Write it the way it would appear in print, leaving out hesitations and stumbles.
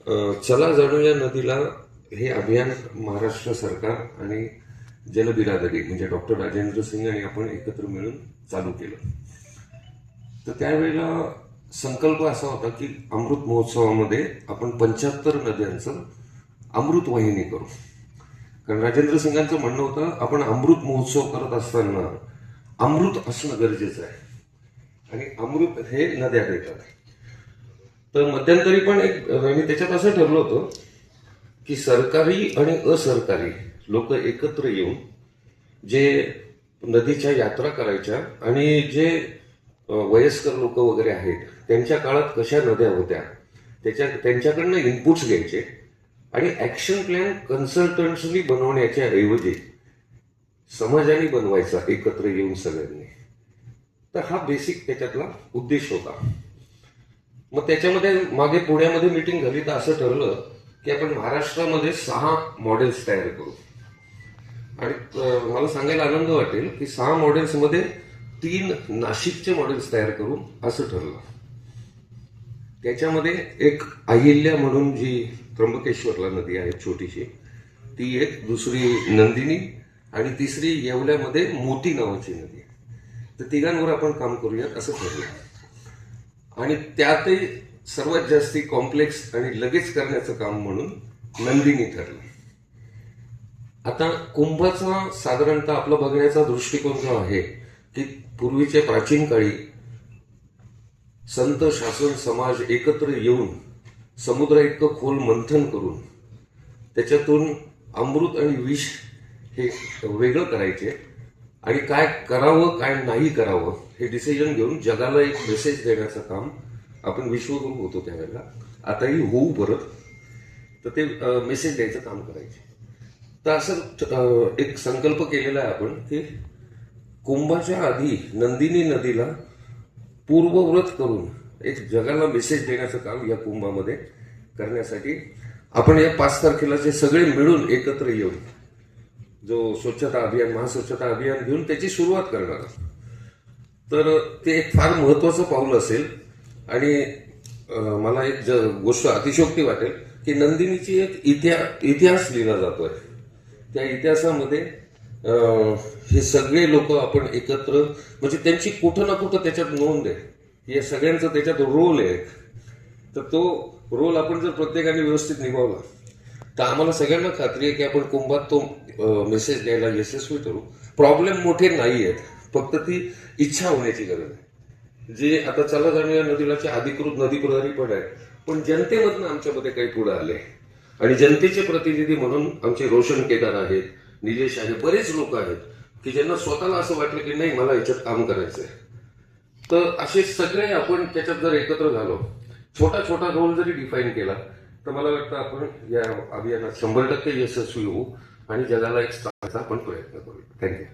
चला जाणूया नदीला हे अभियान महाराष्ट्र सरकार आणि जलबिरादरी म्हणजे डॉक्टर राजेंद्र सिंग आणि आपण एकत्र मिळून चालू केलं. तर त्यावेळेला संकल्प असा होता की अमृत महोत्सवामध्ये आपण 75 नद्यांचं अमृत वाहिनी करू. कारण राजेंद्र सिंगांचं म्हणणं होतं आपण अमृत महोत्सव करत असताना अमृत असणं गरजेचं आहे आणि अमृत हे नद्या देतात. तर मध्यंतरी पण आणि त्याच्यात असं ठरलं होतं की सरकारी आणि असरकारी लोक एकत्र येऊन जे नदीच्या यात्रा करायच्या आणि जे वयस्कर लोक वगैरे आहेत त्यांच्या काळात कशा नद्या होत्या त्यांच्याकडनं इनपुट्स घ्यायचे आणि ऍक्शन प्लॅन कन्सल्टंट्सनी बनवण्याच्या ऐवजी समाजाने बनवायचा एकत्र येऊन सगळ्यांनी. तर हा बेसिक त्याच्यातला उद्देश होता. मग त्याच्यामध्ये मागे पुण्यामध्ये मीटिंग झाली तर असं ठरलं की आपण महाराष्ट्रामध्ये 6 मॉडेल्स तयार करू. आणि मला सांगायला आनंद वाटेल की 6 मॉडेल्समध्ये 3 नाशिकचे मॉडेल्स तयार करू असं ठरलं. त्याच्यामध्ये एक अहिल्या म्हणून जी त्र्यंबकेश्वरला नदी आहे छोटीशी ती एक, दुसरी नंदिनी आणि तिसरी येवल्यामध्ये मोती नावाची नदी. तर तिघांवर आपण काम करूयात असं ठरलं. आणि त्यातही सर्वात जास्ती कॉम्प्लेक्स आणि लगेच करण्याचं काम म्हणून नंदिनी ठरलं. आता कुंभाचा साधारणतः आपला बघण्याचा दृष्टिकोन जो आहे की पूर्वीच्या प्राचीन काळी संत शासन समाज एकत्र येऊन समुद्रा इतकं खोल मंथन करून त्याच्यातून अमृत आणि विष हे वेगळं करायचे आणि काय करावं काय नाही करावं हे डिसिजन घेऊन जगाला एक मेसेज देण्याचं काम आपण विश्वगुरू होतो त्यावेळेला, आताही होऊ परत. तर ते मेसेज द्यायचं काम करायचे. तर असं एक संकल्प केलेला आहे आपण की कुंभाच्या आधी नंदिनी नदीला पूर्वव्रत करून एक जगाला मेसेज देण्याचं काम या कुंभामध्ये करण्यासाठी आपण या 5 तारखेला जे सगळे मिळून एकत्र येऊन जो स्वच्छता अभियान महास्वच्छता अभियान घेऊन त्याची सुरुवात करणार. तर ते एक फार महत्वाचं पाऊल असेल. आणि मला एक गोष्ट अतिशयोक्ती वाटेल की नंदिनीची एक इतिहास लिहिला जातोय. त्या इतिहासामध्ये हे सगळे लोक आपण एकत्र म्हणजे त्यांची कुठं ना कुठं त्याच्यात नोंद आहे. या सगळ्यांचा त्याच्यात रोल आहे. तर तो रोल आपण जर प्रत्येकाने व्यवस्थित निभावला तर आम्हाला सगळ्यांना खात्री आहे की आपण कुंभात तो मेसेज द्यायला यशस्वी ठरू. प्रॉब्लेम मोठे नाही आहेत, फक्त ती इच्छा होण्याची गरज आहे. जे आता चला जाणूया नदीलाचे अधिकृत नदी प्रधानी पण आहे, पण जनतेमधनं आमच्यामध्ये काही पुढे आले आणि जनतेचे प्रतिनिधी म्हणून आमचे रोशन केदार आहेत, निलेश आहे, बरेच लोक आहेत की ज्यांना स्वतःला असं वाटलं की नाही मला याच्यात काम करायचंय. तर असे सगळे आपण त्याच्यात जर एकत्र झालो, छोटा छोटा रोल जरी डिफाईन केला तर मला वाटतं आपण या अभियानात 100% यशस्वी होऊ आणि जगाला एक सांगण्याचा आपण प्रयत्न करू. थँक्यू.